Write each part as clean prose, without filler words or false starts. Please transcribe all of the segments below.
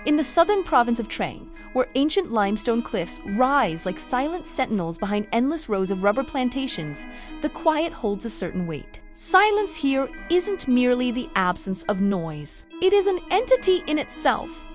In the southern province of Trang, where ancient limestone cliffs rise like silent sentinels behind endless rows of rubber plantations, the quiet holds a certain weight. Silence here isn't merely the absence of noise. It is an entity in itself,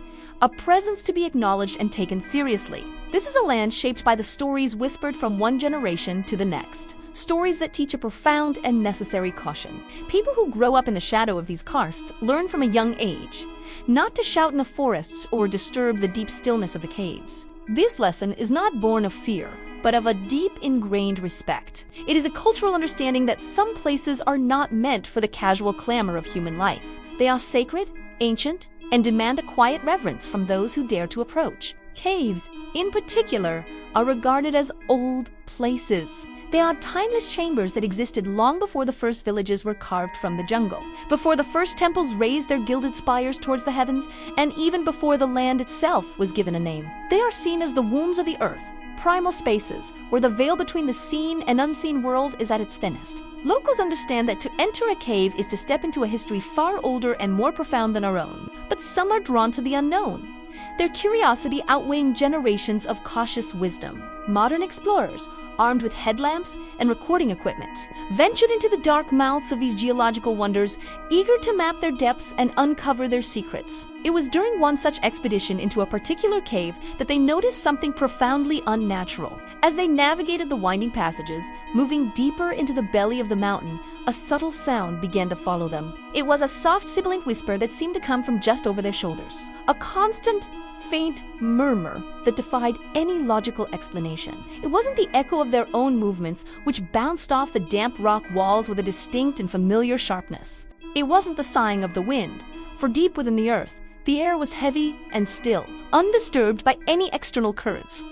a presence to be acknowledged and taken seriously. This is a land shaped by the stories whispered from one generation to the next. Stories that teach a profound and necessary caution. People who grow up in the shadow of these karsts learn from a young age not to shout in the forests or disturb the deep stillness of the caves. This lesson is not born of fear, but of a deep ingrained respect. It is a cultural understanding that some places are not meant for the casual clamor of human life. They are sacred, ancient, and demand a quiet reverence from those who dare to approach. Caves, in particular, are regarded as old places. They are timeless chambers that existed long before the first villages were carved from the jungle, before the first temples raised their gilded spires towards the heavens, and even before the land itself was given a name. They are seen as the wombs of the earth, primal spaces where the veil between the seen and unseen world is at its thinnest. Locals understand that to enter a cave is to step into a history far older and more profound than our own. But some are drawn to the unknown, their curiosity outweighing generations of cautious wisdom. Modern explorers, armed with headlamps and recording equipment, ventured into the dark mouths of these geological wonders, eager to map their depths and uncover their secrets. It was during one such expedition into a particular cave that they noticed something profoundly unnatural. As they navigated the winding passages, moving deeper into the belly of the mountain, a subtle sound began to follow them. It was a soft, sibilant whisper that seemed to come from just over their shoulders. A constant, faint murmur that defied any logical explanation. It wasn't the echo of their own movements, which bounced off the damp rock walls with a distinct and familiar sharpness. It wasn't the sighing of the wind, for deep within the earth, the air was heavy and still, undisturbed by any external currents.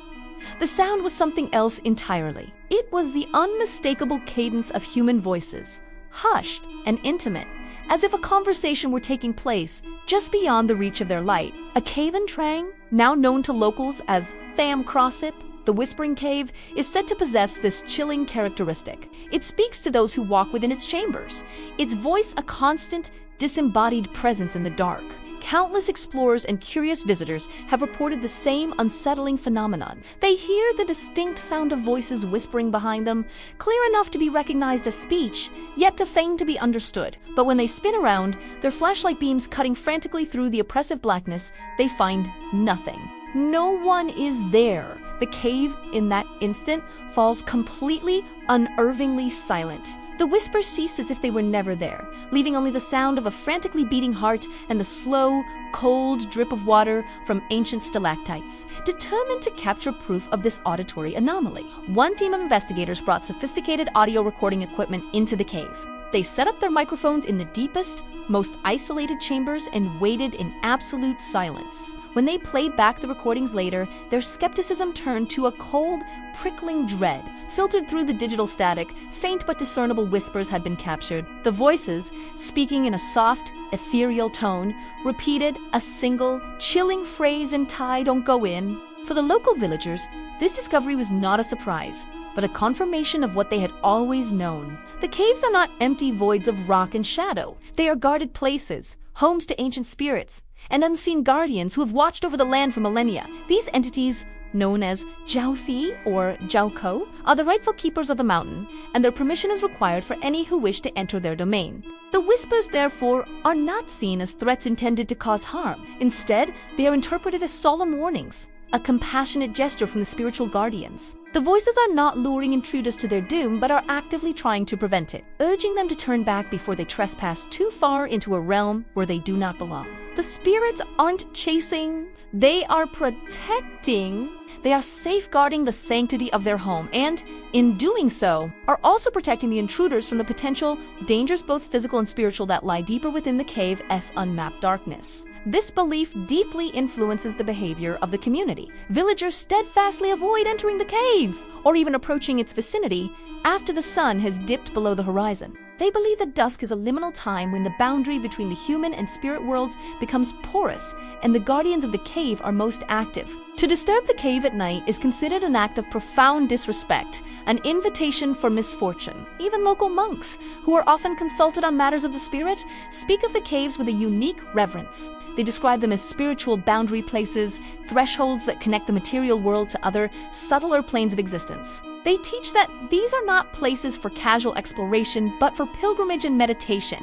The sound was something else entirely. It was the unmistakable cadence of human voices, hushed and intimate, as if a conversation were taking place just beyond the reach of their light. A cave in Trang, now known to locals as Tham Crossip, the Whispering Cave, is said to possess this chilling characteristic. It speaks to those who walk within its chambers, its voice a constant, disembodied presence in the dark. Countless explorers and curious visitors have reported the same unsettling phenomenon. They hear the distinct sound of voices whispering behind them, clear enough to be recognized as speech, yet too faint to be understood. But when they spin around, their flashlight beams cutting frantically through the oppressive blackness, they find nothing. No one is there. The cave, in that instant, falls completely, unnervingly silent. The whispers cease as if they were never there, leaving only the sound of a frantically beating heart and the slow, cold drip of water from ancient stalactites. Determined to capture proof of this auditory anomaly, one team of investigators brought sophisticated audio recording equipment into the cave. They set up their microphones in the deepest, most isolated chambers and waited in absolute silence. When they played back the recordings later, their skepticism turned to a cold, prickling dread. Filtered through the digital static, faint but discernible whispers had been captured. The voices, speaking in a soft, ethereal tone, repeated a single, chilling phrase in Thai, "Don't go in." For the local villagers, this discovery was not a surprise, but a confirmation of what they had always known. The caves are not empty voids of rock and shadow. They are guarded places, homes to ancient spirits, and unseen guardians who have watched over the land for millennia. These entities, known as Jiao Thi or Jiao Ko, are the rightful keepers of the mountain, and their permission is required for any who wish to enter their domain. The whispers, therefore, are not seen as threats intended to cause harm. Instead, they are interpreted as solemn warnings, a compassionate gesture from the spiritual guardians. The voices are not luring intruders to their doom, but are actively trying to prevent it, urging them to turn back before they trespass too far into a realm where they do not belong. The spirits aren't chasing, they are protecting. They are safeguarding the sanctity of their home, and, in doing so, are also protecting the intruders from the potential dangers, both physical and spiritual, that lie deeper within the cave's unmapped darkness. This belief deeply influences the behavior of the community. Villagers steadfastly avoid entering the cave, or even approaching its vicinity, after the sun has dipped below the horizon. They believe that dusk is a liminal time when the boundary between the human and spirit worlds becomes porous, and the guardians of the cave are most active. To To disturb the cave at night is considered an act of profound disrespect, an invitation for misfortune. Even local monks, who are often consulted on matters of the spirit, speak of the caves with a unique reverence. They describe them as spiritual boundary places, thresholds that connect the material world to other, subtler planes of existence. They teach that these are not places for casual exploration, but for pilgrimage and meditation,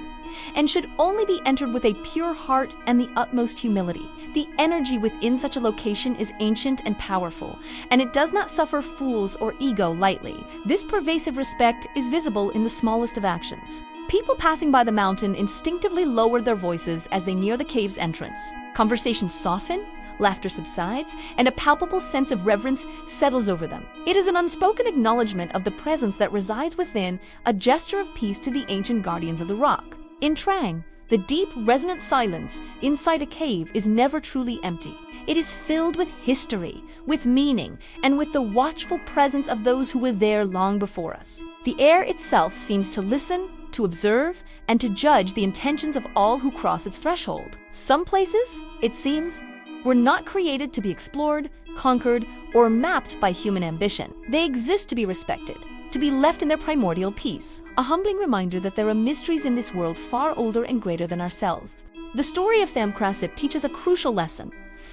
and should only be entered with a pure heart and the utmost humility. The energy within such a location is ancient and powerful, and it does not suffer fools or ego lightly. This pervasive respect is visible in the smallest of actions. People passing by the mountain instinctively lower their voices as they near the cave's entrance. Conversations soften, laughter subsides, and a palpable sense of reverence settles over them. It is an unspoken acknowledgement of the presence that resides within, a gesture of peace to the ancient guardians of the rock. In Trang, the deep, resonant silence inside a cave is never truly empty. It is filled with history, with meaning, and with the watchful presence of those who were there long before us. The air itself seems to listen, to observe, and to judge the intentions of all who cross its threshold. Some places, it seems, were not created to be explored, conquered, or mapped by human ambition. They exist to be respected, to be left in their primordial peace, a humbling reminder that there are mysteries in this world far older and greater than ourselves. The story of Thamkrasip teaches a crucial lesson.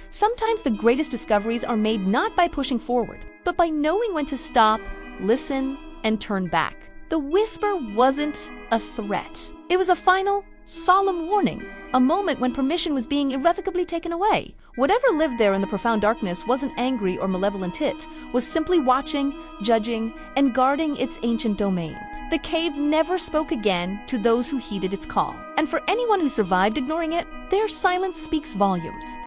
Sometimes the greatest discoveries are made not by pushing forward, but by knowing when to stop, listen, and turn back. The whisper wasn't a threat. It was a final, solemn warning, a moment when permission was being irrevocably taken away. Whatever lived there in the profound darkness wasn't angry or malevolent. It was simply watching, judging, and guarding its ancient domain. The cave never spoke again to those who heeded its call. And for anyone who survived ignoring it, their silence speaks volumes.